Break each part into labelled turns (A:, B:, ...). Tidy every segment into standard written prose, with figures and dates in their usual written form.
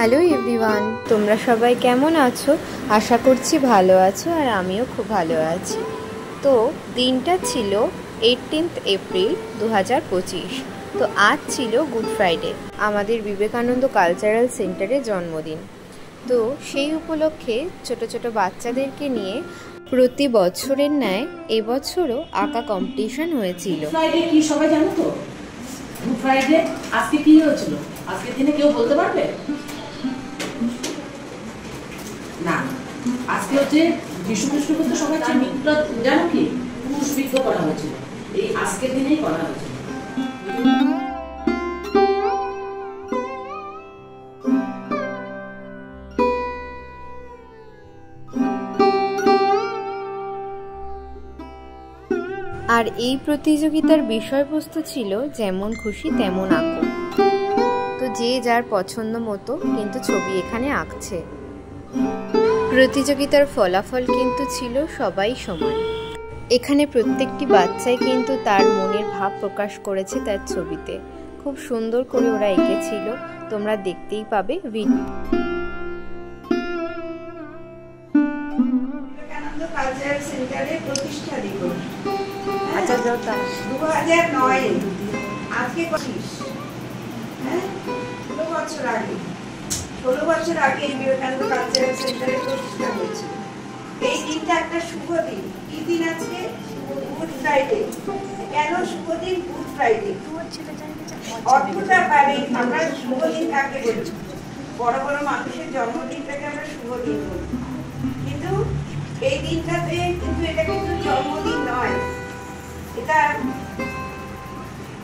A: Hello everyone, তোমরা সবাই কেমন আছো? আশা করছি ভালো আছো, আর আমিও খুব ভালো আছি। তো দিনটা ছিল 18 এপ্রিল 2025। তো আজ ছিল গুড ফ্রাইডে, আমাদের বিবেকানন্দ কালচারাল সেন্টারে জন্মদিন। তো সেই উপলক্ষে ছোট ছোট বাচ্চাদেরকে নিয়ে প্রতি বছরের ন্যায় এবছরও আঁকা কম্পিটিশন হয়েছিল।
B: ফ্রাইডে কি সবাই জানো তো? গুড ফ্রাইডে আজকে কি হয়েছিল? আজকের দিনে কেউ বলতে পারবে? না, আজকে হচ্ছে যিশু খ্রিস্টকে তো সবাই চান, মৃত্যুটা জানো কি ক্রুশবিদ্ধ করা হয়েছিল, এই আজকের দিনেই করা হয়েছিল।
A: আর এই প্রতিযোগিতার বিষয়বস্তু ছিল যেমন খুশি তেমন আঁকো। তো যে যার পছন্দ মতো কিন্তু ছবি এখানে আঁকছে। প্রতিযোগিতার ফলাফল কিন্তু ছিল সবাই সমান। এখানে প্রত্যেকটি বাচ্চাই কিন্তু তার মনের ভাব প্রকাশ করেছে তার ছবিতে। খুব সুন্দর করে ওরা এঁকেছিল, তোমরা দেখতেই পাবে ভিডিও।
C: বিবেকানন্দ কালচারাল সেন্টারে প্রতিষ্ঠা দিবস।
A: আচ্ছা,
C: 2009 আজকে 25, হ্যাঁ 16 বছর আগে বিবেকানন্দ কালচারাল সেন্টারে প্রতিষ্ঠা হয়েছিল। এই দিনটা একটা শুভ দিন। কি দিন আজকে? Good Friday. কেন শুভ দিন গুড ফ্রাইডে? অর্থটা পারে আমরা শুভ দিন কাকে বলি? বড় বড় মানুষের জন্মদিনটাকে আমরা শুভ দিন বলি, কিন্তু এই দিনটাতে কিন্তু এটা কিন্তু জন্মদিন নয়। এটা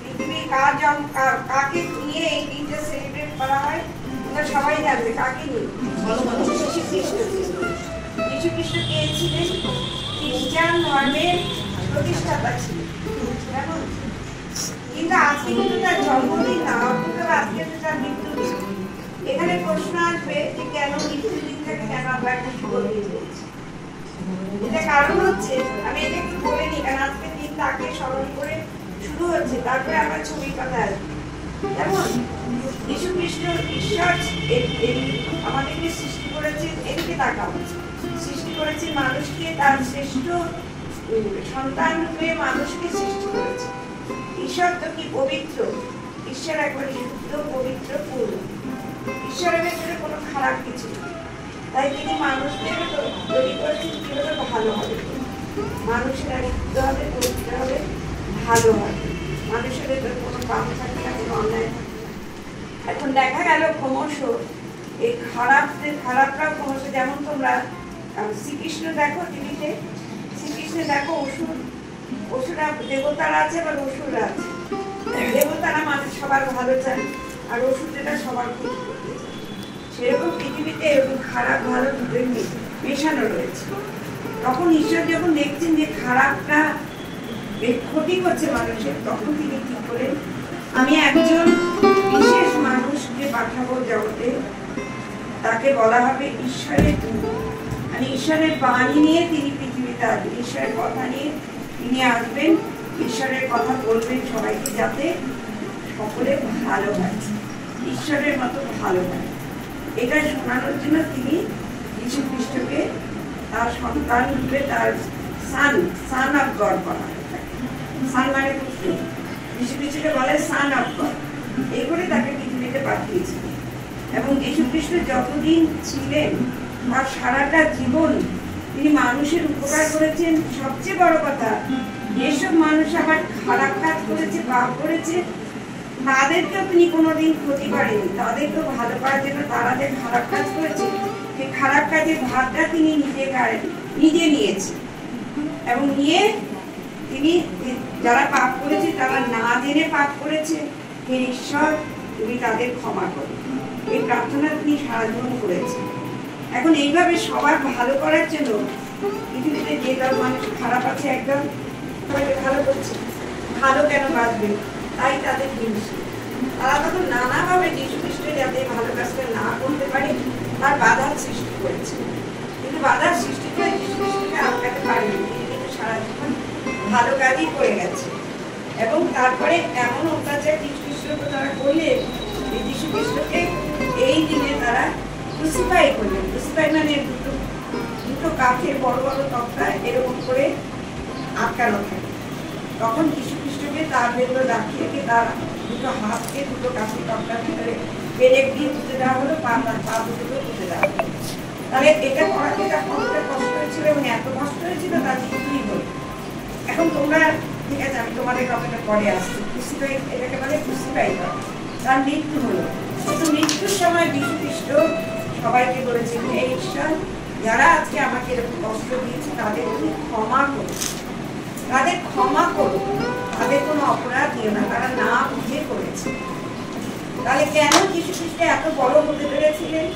C: পৃথিবীর কাকে নিয়ে এই দিনটা সেলিব্রেট করা হয় তোমরা সবাই জানবে। কাকে নিয়ে? যীশু খ্রিস্ট কে ছিলেন? খ্রিস্টান ধর্মের প্রতিষ্ঠাতা ছিলেন, কেমন? কিন্তু আজকে কিন্তু তার জন্মদিন না, অর্থাৎ আজকে তার মৃত্যুদিন। এখানে প্রশ্ন আসবে যে কেন মৃত্যুদিনটাকে কেন আমরা একটা শুভ দিন বলছি? এটা কারণ হচ্ছে, আমি এটা একটু বলে নিই, কারণ আজকের দিন তাকে স্মরণ করে শুরু হচ্ছে, তারপরে আমরা ছবি কথা আসবো। যেমন যীশু খ্রিস্ট ঈশ্বর আমাদেরকে সৃষ্টি করেছেন, এদিকে তাকাও, সৃষ্টি করেছেন মানুষকে, তার শ্রেষ্ঠ সন্তান রূপে মানুষকে সৃষ্টি করেছে। ঈশ্বর তো কি পবিত্র, ঈশ্বর একবারে শুদ্ধ পবিত্র পূর্ণ। ঈশ্বরের ভেতরে কোনো খারাপ কিছু নেই, তাই তিনি মানুষদের তৈরি করেছেন কিভাবে ভালো হবে। মানুষেরা শুদ্ধ হবে, পবিত্র হবে, ভালো হবে। মানুষের ভেতরে কোনো পাপ থাকবে না, কোনো অন্যায়। এখন দেখা গেল ক্রমশ এই খারাপরাও ক্রমশ, যেমন তোমরা শ্রীকৃষ্ণ দেখো টিভিতে, শ্রীকৃষ্ণ দেখো অসুরা দেবতারা আছে, আবার অসুররা আছে। দেবতারা মানুষ সবার ভালো চায়, আর অসুরেরা সবার ক্ষতি করতে চায়। সেরকম পৃথিবীতে এরকম খারাপ ভালো দুটোই মেশানো রয়েছে। তখন ঈশ্বর যখন দেখছেন যে খারাপটা ক্ষতি করছে মানুষের, তখন তিনি ঠিক করেন আমি একজন বিশেষ মানুষকে পাঠাবো জগতে, তাকে বলা হবে ঈশ্বরের দূত। মানে ঈশ্বরের বাণী নিয়ে তিনি পৃথিবীতে আসবেন, ঈশ্বরের কথা নিয়ে তিনি আসবেন, ঈশ্বরের কথা বলবেন সবাইকে, যাতে সকলে ভালো হয়, ঈশ্বরের মতো ভালো হয়। এটা শোনানোর জন্য তিনি যীশু খ্রিস্টকে তার সন্তান রূপে, তার সান অফ গড বলা হয়। সান মানে পুত্র, যীশু খ্রিস্টকে বলে সান অফ গড। এই করে তাকে পৃথিবীতে পাঠিয়েছিলেন। এবং যীশু খ্রিস্ট যতদিন ছিলেন তার সারাটা জীবন তিনি মানুষের উপকার করেছেন। সবচেয়ে বড় কথা, যেসব মানুষ আবার খারাপ কাজ করেছে, পাপ করেছে, তাদেরকেও তিনি কোনোদিন ক্ষতি করেনি। তাদেরকেও ভালো করার জন্য তারা যে খারাপ কাজ করেছে, সেই খারাপ কাজের ভাগটা তিনি নিজে নিয়েছে, এবং নিয়ে তিনি যারা পাপ করেছে, তারা না জেনে পাপ করেছে, হে ঈশ্বর তুমি তাদের ক্ষমা করো, এই প্রার্থনা তিনি সারা জীবন করেছেন। এখন এইভাবে সবার ভালো করার জন্য পৃথিবীতে যে দল মানুষ খারাপ আছে, একদম সবাইকে ভালো করছে, ভালো কেন বাঁচবে, তাই তাদের হিংসা। তারা তখন নানাভাবে যীশু খ্রিস্ট যাতে ভালো কাজটা না করতে পারে তার বাধার সৃষ্টি করেছে, কিন্তু বাধার সৃষ্টি করে যীশু খ্রিস্টকে আটকাতে পারেনি। তিনি কিন্তু সারা জীবন ভালো কাজই করে গেছে। এবং তারপরে এমন অত্যাচার যীশু খ্রিস্টকে তারা করলে, যীশু খ্রিস্টকে এই দিনে তারা ক্রুসিফাই করলেন। ক্রুসিফাই মানে দুটো কাঠের বড় বড় তক্তা এরকম করে আটকানো থাকে। তখন যীশু খ্রিস্টকে তার ভেতরে রাখিয়ে রেখে তার দুটো হাতকে দুটো কাঠের তক্তার ভিতরে পেরেক দিয়ে পুঁতে দেওয়া হলো, পা দুটো পুঁতে দেওয়া হলো। তাহলে এটা করাতে এটা কতটা কষ্ট হয়েছিল এবং এত কষ্ট হয়েছিল তার কিছুই হলো। এখন তোমরা ঠিক আছে, আমি তোমাদের কথাটা পরে আসছি। ক্রুসিফাই এটাকে বলে ক্রুসিফাই করা। তার মৃত্যু হলো, কিন্তু মৃত্যুর সময় যীশু খ্রিস্ট সবাইকে বলেছেন, হে ঈশ্বর, যারা আজকে আমাকে এরকম কষ্ট দিয়েছে তাদের তুমি ক্ষমা করো, তাদের ক্ষমা করো, তাদের কোনো অপরাধ দিও না, তারা না বুঝে করেছে। তাহলে কেন যীশু খ্রিস্ট এত বড় হতে পেরেছিলেন?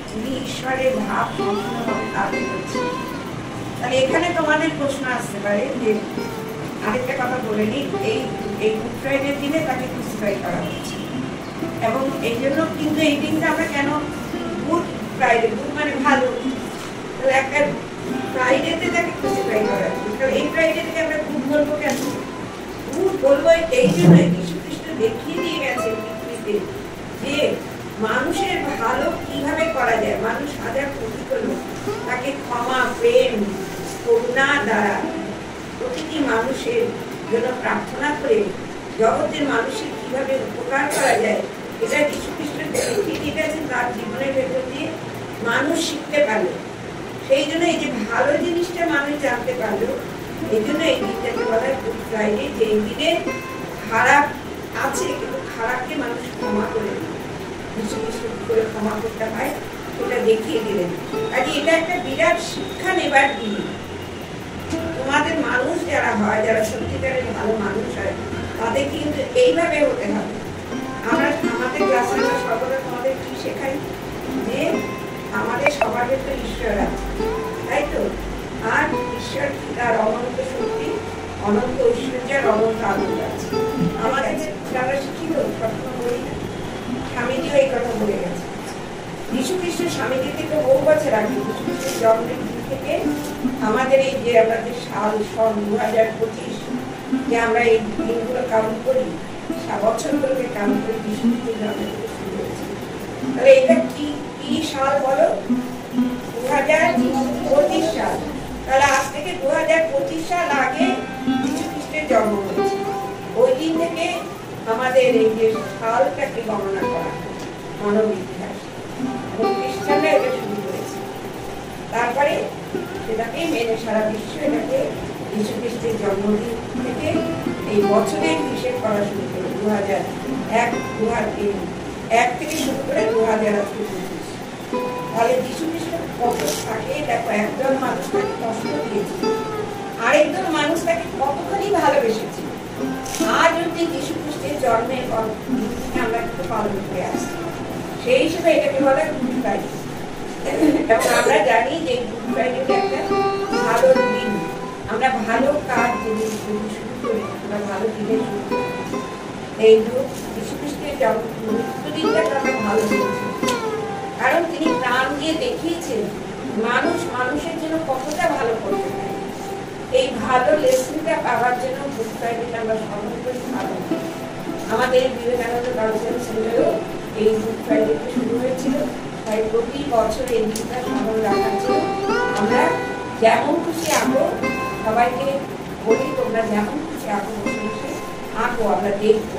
C: তিনি ঈশ্বরের ভাব সম্পূর্ণভাবে তাদের করছেন। তাহলে এখানে তোমাদের প্রশ্ন আসতে পারে যে আরেকটা কথা বলে নিই, এই গুড ফ্রাইডের দিনে তাকে ক্রুসিফাই করা হচ্ছে, এবং এই জন্য কিন্তু এই দিনটা আমরা কেন গুড ফ্রাইডে, গুড মানে ভালো, তো একটা ফ্রাইডেতে তাকে ক্রুসিফাই করা হচ্ছে। এই ফ্রাইডে থেকে আমরা গুড বলবো কেন? গুড বলবো এই জন্য যীশু খ্রিস্ট দেখিয়ে দিয়ে গেছে পৃথিবীতে যে মানুষের ভালো কিভাবে করা যায়। মানুষ হাজার ক্ষতি করল, তাকে ক্ষমা, প্রেম, করুণা দ্বারা প্রতিটি মানুষের জন্য প্রার্থনা করে জগতের মানুষের কিভাবে উপকার করা যায়, এটা যীশু খ্রিস্ট দেখিয়ে দিয়ে গেছেন তার জীবনের ভেতর দিয়ে। মানুষ শিখতে পারলো, সেই জন্য এই যে ভালো জিনিসটা মানুষ জানতে পারলো, এই জন্য এই দিনটাকে বলা হয় গুড ফ্রাইডে, যে এই দিনে খারাপ আছে কিন্তু খারাপকে মানুষ ক্ষমা করে দিল। যীশু খ্রিস্ট করে ক্ষমা করতে হয় সেটা দেখিয়ে দিলেন। কাজে এটা একটা বিরাট শিক্ষা নেবার দিন। তোমাদের মানুষ যারা হয়, যারা সত্যিকারের ভালো মানুষ হয়, তাদের কিন্তু এইভাবে হতে হবে। আমাদের ক্লাসে আমরা সর্বদা তোমাদের কি শেখাই যে আমাদের সবার ভেতরে ঈশ্বর আছে, তাই তো? আর ঈশ্বর কি? তার অনন্ত শক্তি, অনন্ত ঐশ্বর্যের অনন্ত আনন্দ আছে। আমাদের যারা শিক্ষিত সবসময় বলি না, স্বামীজিও এই কথা বলে গেছে। যীশু খ্রিস্ট স্বামীজি থেকে বহু বছর আগে, যীশু খ্রিস্টের জন্মের দিন থেকে আমাদের এই যে আমাদের সাল 2025 যে আমরা এই দিনগুলো কাউন্ট করি, বছরগুলোকে কাউন্ট করি, যীশু খ্রিস্টের জন্মের থেকে শুরু হয়েছে। তাহলে এটা কি সাল বলো? 2025 সাল। তাহলে আজ থেকে 2025 সাল আগে যীশু খ্রিস্টের জন্ম হয়েছে। ওই দিন থেকে আমাদের এই যে সালটাকে গণনা করা মানব ইতিহাস, এবং খ্রিস্টানরা এটা শুরু করেছে। তারপরে সেটাকে মেনে সারা বিশ্ব এটাকে যীশু খ্রিস্টের জন্মদিন থেকে এই বছরের হিসেব করা শুরু করে 2001 থেকে শুরু করে 2025। তাহলে যীশু খ্রিস্ট কত থাকে দেখো, একজন মানুষ তাকে কষ্ট দিয়েছে, আরেকজন মানুষ তাকে কতখানি ভালোবেসেছে। আজ অব্দি যীশু খ্রিস্টের জন্মের পর আমরা কিন্তু পালন করে আসছি। সেই হিসেবে এটাকে বলা হয় গুড ফ্রাইডে। এবং আমরা জানি যে গুড ফ্রাইডে একটা ভালো দিন, আমরা ভালো কাজ যদি শুরু করি, আমরা ভালো দিনে শুরু করি। এই যীশু খ্রিস্টের মৃত্যুদিনটাকে আমরা ভালো করেছি, কারণ তিনি প্রাণ দিয়ে দেখিয়েছেন মানুষ মানুষের জন্য কতটা ভালো করতে পারে। এই ভালো লেসনটা পাওয়ার জন্য গুড ফ্রাইডেটা আমরা স্মরণ করি, পালন করি। আমাদের বিবেকানন্দ কালচারাল সেন্টারেও এই গুড ফ্রাইডেটা শুরু হয়েছিল, তাই প্রতি বছর এই দিনটা স্মরণ রাখার জন্য আমরা যেমন খুশি আঁকো, সবাইকে বলি তোমরা যেমন খুশি আঁকো, বসে বসে আঁকো, আমরা দেখবো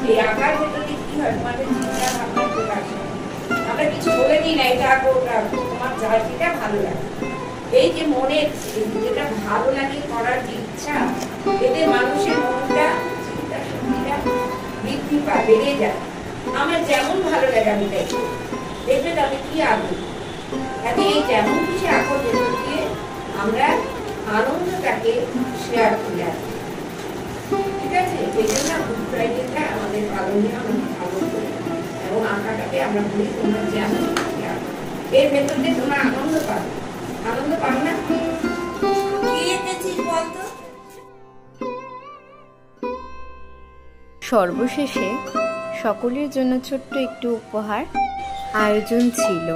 C: এই আঁকার ভেতরে কি হয়, তোমাদের চিন্তা ভাবনা প্রকাশ হয়। আমরা কিছু বলে দিই না, এটা আঁকো, ওটা আঁকো, তোমার যা যেটা ভালো লাগে। এই যে মনের যেটা ভালো লাগে করার যে ইচ্ছা, এতে মানুষের মনটা, চিন্তা শক্তিটা বৃদ্ধি পায়, বেড়ে যায়। আমার যেমন ভালো লাগে আমি তাই দেখবে তাতে কি আঁকবো। তাতে এই যেমন খুশি আঁকো ভেতর দিয়ে আমরা আনন্দটাকে শেয়ার করে আসি। ঠিক আছে? এই জন্য গুড ফ্রাইডেটা আমাদের পালনীয়, আমরা পালন করি এবং আঁকাটাকে আমরা বলি তোমরা যেমন খুশি আঁকো। এর ভেতর দিয়ে তোমরা আনন্দ পাবে। আনন্দ পাবে না? কি এঁকেছিস বলতো?
A: সর্বশেষে সকলের জন্য ছোট্ট একটু উপহার আয়োজন ছিল।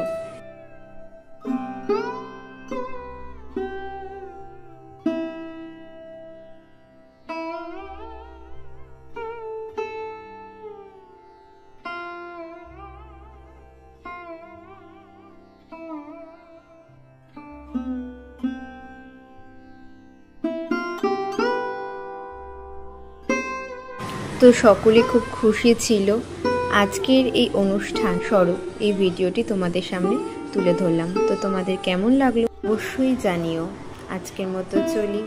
A: তো সকলে খুব খুশি ছিল। আজকের এই অনুষ্ঠান স্বরূপ এই ভিডিওটি তোমাদের সামনে তুলে ধরলাম। তো তোমাদের কেমন লাগলো অবশ্যই জানিও। আজকের মতো চলি,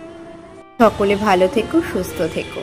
A: সকলে ভালো থেকো, সুস্থ থেকো।